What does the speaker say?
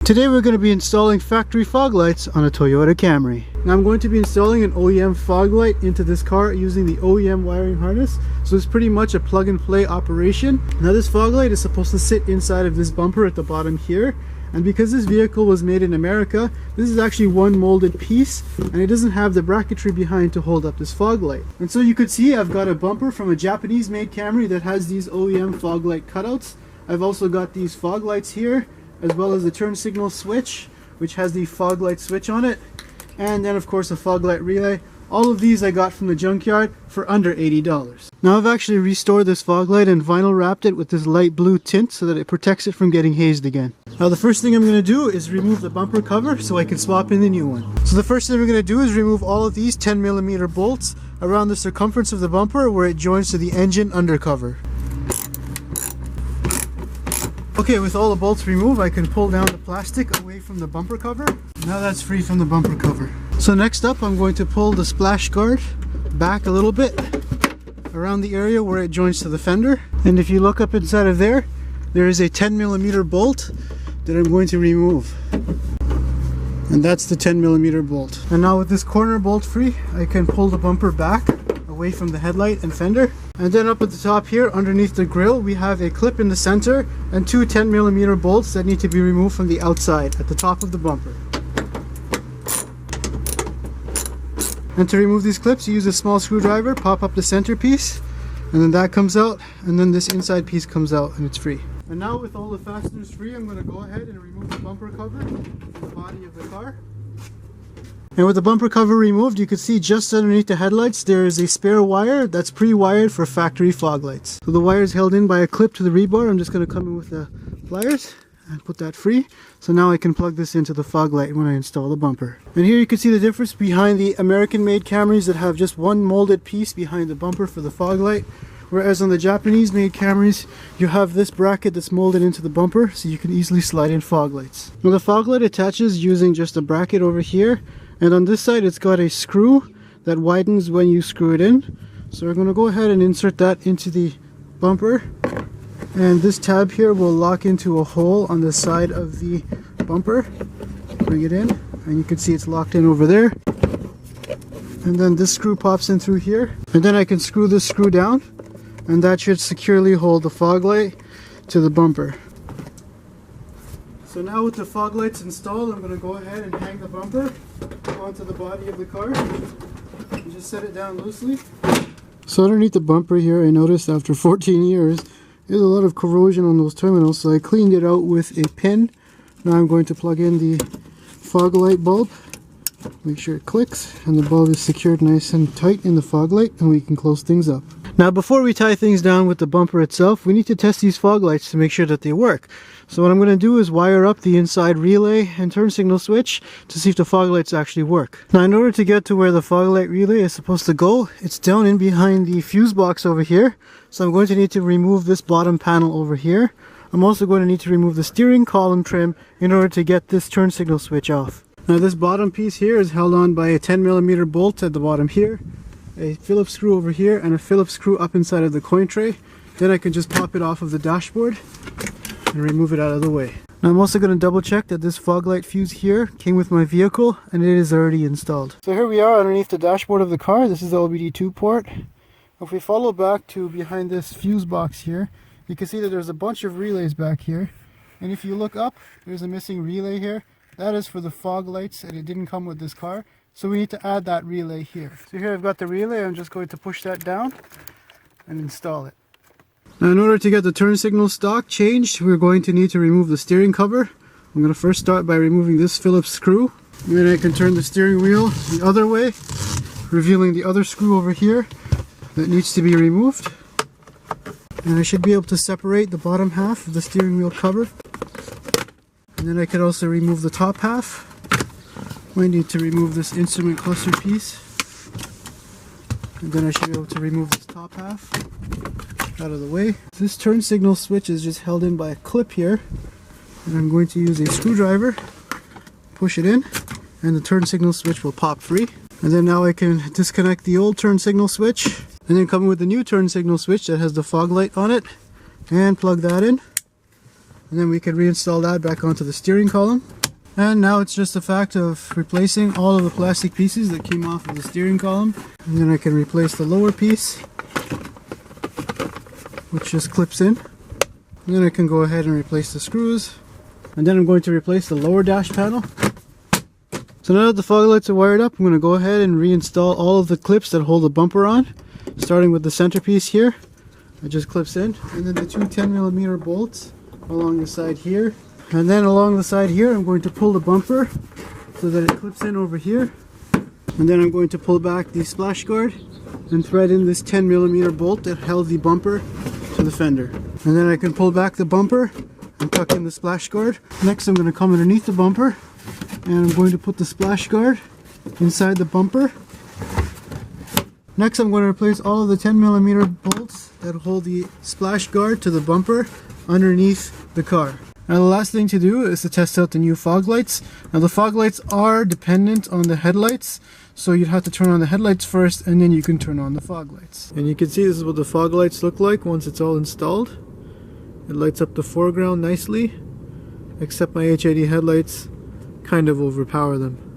Today we're going to be installing factory fog lights on a Toyota Camry. Now I'm going to be installing an OEM fog light into this car using the OEM wiring harness. So it's pretty much a plug and play operation. Now this fog light is supposed to sit inside of this bumper at the bottom here. And because this vehicle was made in America, this is actually one molded piece and it doesn't have the bracketry behind to hold up this fog light. And so you could see I've got a bumper from a Japanese made Camry that has these OEM fog light cutouts. I've also got these fog lights here, as well as the turn signal switch, which has the fog light switch on it, and then of course a fog light relay. All of these I got from the junkyard for under $80. Now I've actually restored this fog light and vinyl wrapped it with this light blue tint so that it protects it from getting hazed again. Now the first thing I'm going to do is remove the bumper cover so I can swap in the new one. So the first thing we're going to do is remove all of these 10mm bolts around the circumference of the bumper where it joins to the engine undercover. Okay, with all the bolts removed, I can pull down the plastic away from the bumper cover. Now that's free from the bumper cover. So next up, I'm going to pull the splash guard back a little bit around the area where it joins to the fender. And if you look up inside of there, there is a 10mm bolt that I'm going to remove. And that's the 10mm bolt. And now with this corner bolt free, I can pull the bumper back away from the headlight and fender. And then up at the top here, underneath the grille, we have a clip in the center and two 10mm bolts that need to be removed from the outside at the top of the bumper. And to remove these clips, you use a small screwdriver, pop up the centerpiece, and then that comes out, and then this inside piece comes out, and it's free. And now with all the fasteners free, I'm going to go ahead and remove the bumper cover from the body of the car. And with the bumper cover removed, you can see just underneath the headlights there is a spare wire that's pre-wired for factory fog lights. So the wire is held in by a clip to the rebar. I'm just going to come in with the pliers and put that free. So now I can plug this into the fog light when I install the bumper. And here you can see the difference behind the American made Camrys that have just one molded piece behind the bumper for the fog light. Whereas on the Japanese made Camrys, you have this bracket that's molded into the bumper so you can easily slide in fog lights. Now the fog light attaches using just a bracket over here. And on this side it's got a screw that widens when you screw it in. So we're going to go ahead and insert that into the bumper. And this tab here will lock into a hole on the side of the bumper. Bring it in and you can see it's locked in over there. And then this screw pops in through here. And then I can screw this screw down and that should securely hold the fog light to the bumper. So now with the fog lights installed, I'm going to go ahead and hang the bumper onto the body of the car and just set it down loosely. So underneath the bumper here, I noticed after 14 years there's a lot of corrosion on those terminals, so I cleaned it out with a pin. Now I'm going to plug in the fog light bulb, make sure it clicks and the bulb is secured nice and tight in the fog light, and we can close things up. Now before we tie things down with the bumper itself, we need to test these fog lights to make sure that they work. So what I'm going to do is wire up the inside relay and turn signal switch to see if the fog lights actually work. Now in order to get to where the fog light relay is supposed to go, it's down in behind the fuse box over here. So I'm going to need to remove this bottom panel over here. I'm also going to need to remove the steering column trim in order to get this turn signal switch off. Now this bottom piece here is held on by a 10mm bolt at the bottom here, a Phillips screw over here, and a Phillips screw up inside of the coin tray. Then I can just pop it off of the dashboard and remove it out of the way. Now I'm also going to double check that this fog light fuse here came with my vehicle and it is already installed. So here we are underneath the dashboard of the car. This is the OBD2 port. If we follow back to behind this fuse box here, you can see that there's a bunch of relays back here. And if you look up, there's a missing relay here. That is for the fog lights and it didn't come with this car. So we need to add that relay here. So here I've got the relay. I'm just going to push that down and install it. Now in order to get the turn signal stock changed, we're going to need to remove the steering cover. I'm going to first start by removing this Phillips screw. And then I can turn the steering wheel the other way, revealing the other screw over here that needs to be removed. And I should be able to separate the bottom half of the steering wheel cover. And then I could also remove the top half. I need to remove this instrument cluster piece. And then I should be able to remove this top half out of the way. This turn signal switch is just held in by a clip here. And I'm going to use a screwdriver, push it in, and the turn signal switch will pop free. And then now I can disconnect the old turn signal switch and then come in with the new turn signal switch that has the fog light on it and plug that in. and then we can reinstall that back onto the steering column. And now it's just a fact of replacing all of the plastic pieces that came off of the steering column. And then I can replace the lower piece, which just clips in. And then I can go ahead and replace the screws. And then I'm going to replace the lower dash panel. So now that the fog lights are wired up, I'm going to go ahead and reinstall all of the clips that hold the bumper on. Starting with the centerpiece here. It just clips in. And then the two 10mm bolts along the side here. And then along the side here, I'm going to pull the bumper so that it clips in over here. And then I'm going to pull back the splash guard and thread in this 10mm bolt that held the bumper to the fender. And then I can pull back the bumper and tuck in the splash guard. Next I'm going to come underneath the bumper and I'm going to put the splash guard inside the bumper. Next I'm going to replace all of the 10mm bolts that hold the splash guard to the bumper underneath the car. Now the last thing to do is to test out the new fog lights. Now the fog lights are dependent on the headlights, so you'd have to turn on the headlights first and then you can turn on the fog lights. And you can see this is what the fog lights look like once it's all installed. It lights up the foreground nicely, except my HID headlights kind of overpower them.